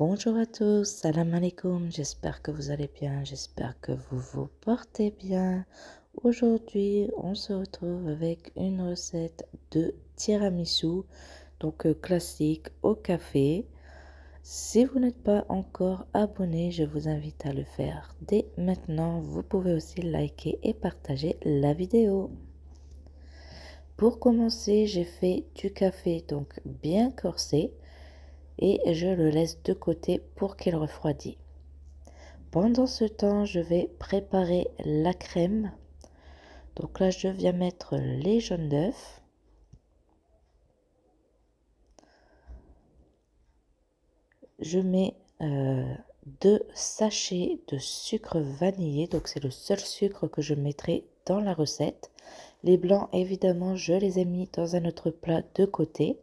Bonjour à tous, salam alaikum, j'espère que vous allez bien, j'espère que vous vous portez bien. Aujourd'hui, on se retrouve avec une recette de tiramisu, donc classique au café. Si vous n'êtes pas encore abonné, je vous invite à le faire dès maintenant. Vous pouvez aussi liker et partager la vidéo. Pour commencer, j'ai fait du café donc bien corsé et je le laisse de côté pour qu'il refroidisse. Pendant ce temps, je vais préparer la crème. Donc là, je viens mettre les jaunes d'œufs. Je mets 2 sachets de sucre vanillé. Donc c'est le seul sucre que je mettrai dans la recette. Les blancs, évidemment, je les ai mis dans un autre plat de côté.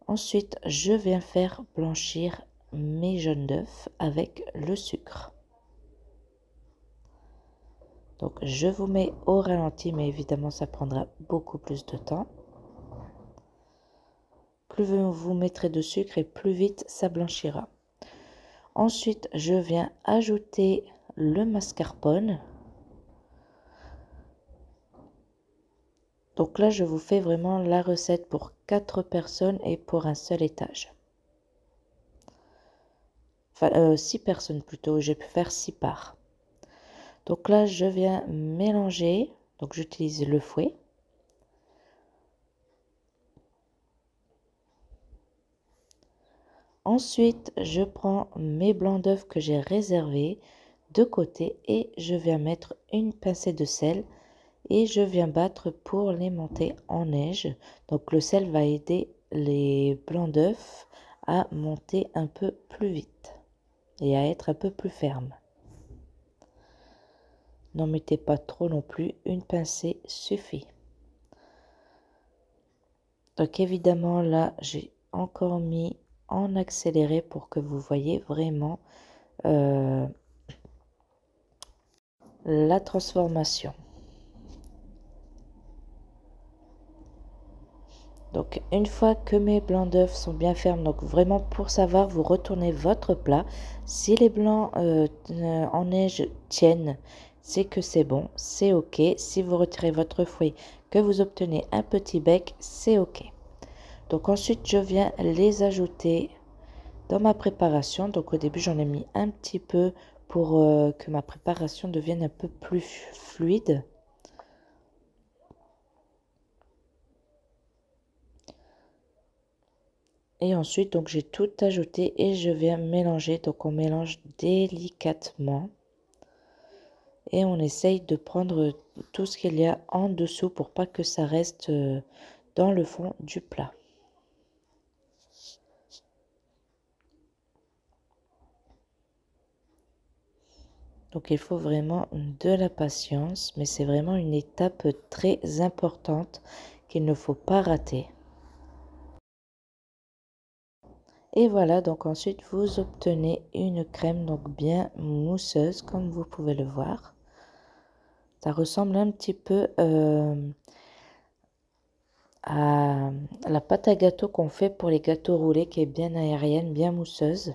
Ensuite, je viens faire blanchir mes jaunes d'œufs avec le sucre. Donc je vous mets au ralenti, mais évidemment ça prendra beaucoup plus de temps. Plus vous mettrez de sucre et plus vite ça blanchira. Ensuite, je viens ajouter le mascarpone. Donc là, je vous fais vraiment la recette pour 4 personnes et pour un seul étage. Enfin, 6 personnes plutôt, j'ai pu faire 6 parts. Donc là, je viens mélanger. Donc j'utilise le fouet. Ensuite, je prends mes blancs d'œufs que j'ai réservés de côté et je viens mettre une pincée de sel et je viens battre pour les monter en neige. Donc le sel va aider les blancs d'œufs à monter un peu plus vite et à être un peu plus fermes. N'en mettez pas trop non plus, une pincée suffit. Donc évidemment là, j'ai encore mis en accéléré pour que vous voyez vraiment la transformation. Donc une fois que mes blancs d'œufs sont bien fermes, donc vraiment pour savoir, vous retournez votre plat. Si les blancs en neige tiennent, c'est que c'est bon, c'est ok. Si vous retirez votre fouet, que vous obtenez un petit bec, c'est ok. Donc ensuite, je viens les ajouter dans ma préparation. Donc au début, j'en ai mis un petit peu pour que ma préparation devienne un peu plus fluide. Et ensuite, donc j'ai tout ajouté et je viens mélanger. Donc on mélange délicatement. Et on essaye de prendre tout ce qu'il y a en dessous pour pas que ça reste dans le fond du plat. Donc il faut vraiment de la patience, mais c'est vraiment une étape très importante qu'il ne faut pas rater. Et voilà, donc ensuite vous obtenez une crème donc bien mousseuse comme vous pouvez le voir. Ça ressemble un petit peu à la pâte à gâteau qu'on fait pour les gâteaux roulés qui est bien aérienne, bien mousseuse.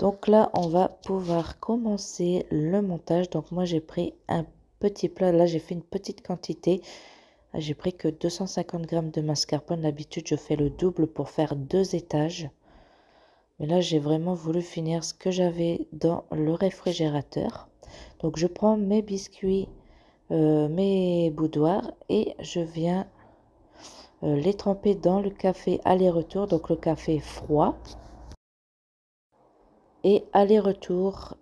Donc là, on va pouvoir commencer le montage. Donc moi, j'ai pris un petit plat. Là, j'ai fait une petite quantité. J'ai pris que 250 g de mascarpone. D'habitude, je fais le double pour faire 2 étages. Mais là, j'ai vraiment voulu finir ce que j'avais dans le réfrigérateur. Donc, je prends mes biscuits, mes boudoirs et je viens les tremper dans le café aller-retour. Donc, le café froid. Et aller-retour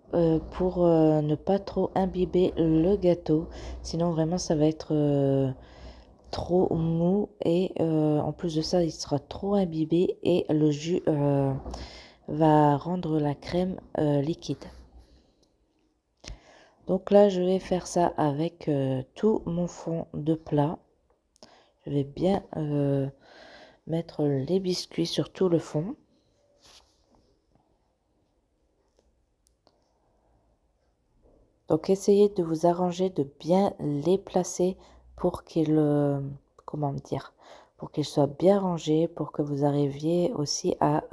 pour ne pas trop imbiber le gâteau. Sinon, vraiment, ça va être trop mou. Et en plus de ça, il sera trop imbibé et le jus va rendre la crème liquide. Donc là, je vais faire ça avec tout mon fond de plat. Je vais bien mettre les biscuits sur tout le fond. Donc essayez de vous arranger, de bien les placer pour qu'ils, comment dire, pour qu'ils soient bien rangés, pour que vous arriviez aussi à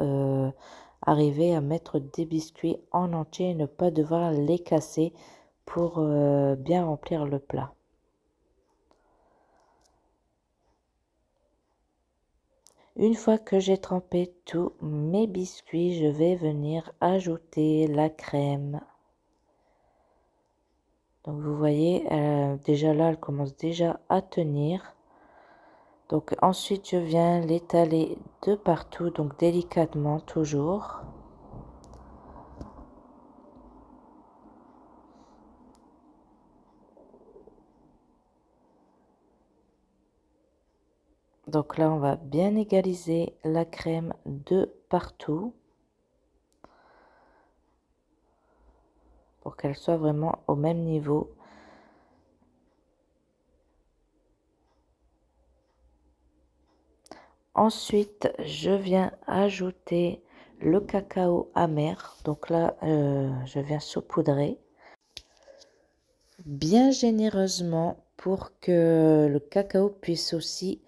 arriver à mettre des biscuits en entier et ne pas devoir les casser pour bien remplir le plat. Une fois que j'ai trempé tous mes biscuits, je vais venir ajouter la crème. Donc vous voyez, déjà là, elle commence déjà à tenir. Donc ensuite, je viens l'étaler de partout, donc délicatement toujours. Donc là, on va bien égaliser la crème de partout pour qu'elle soit vraiment au même niveau. Ensuite, je viens ajouter le cacao amer. Donc là, je viens saupoudrer bien généreusement pour que le cacao puisse aussi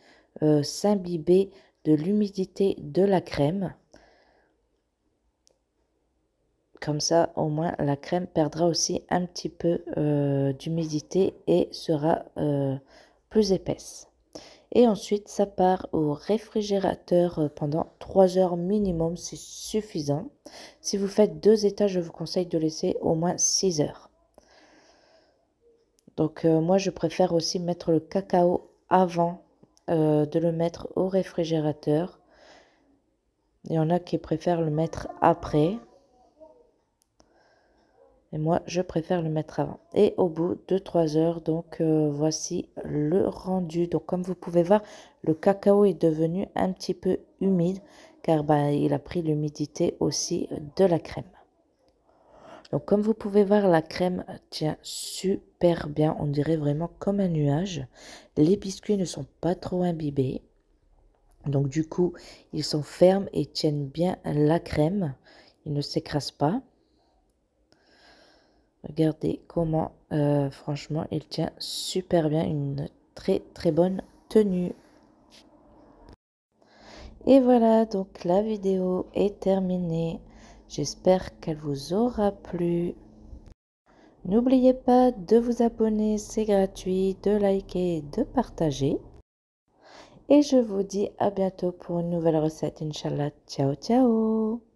s'imbiber de l'humidité de la crème. Comme ça, au moins, la crème perdra aussi un petit peu d'humidité et sera plus épaisse. Et ensuite, ça part au réfrigérateur pendant 3 heures minimum, c'est suffisant. Si vous faites 2 étages, je vous conseille de laisser au moins 6 heures. Donc moi, je préfère aussi mettre le cacao avant de le mettre au réfrigérateur. Il y en a qui préfèrent le mettre après. Et moi, je préfère le mettre avant. Et au bout de 3 heures, donc voici le rendu. Donc comme vous pouvez voir, le cacao est devenu un petit peu humide car il a pris l'humidité aussi de la crème. Donc comme vous pouvez voir, la crème tient super bien. On dirait vraiment comme un nuage. Les biscuits ne sont pas trop imbibés. Donc du coup, ils sont fermes et tiennent bien la crème. Ils ne s'écrasent pas. Regardez comment, franchement, il tient super bien, une très très bonne tenue. Et voilà, donc la vidéo est terminée. J'espère qu'elle vous aura plu. N'oubliez pas de vous abonner, c'est gratuit, de liker et de partager. Et je vous dis à bientôt pour une nouvelle recette, Inch'Allah. Ciao, ciao!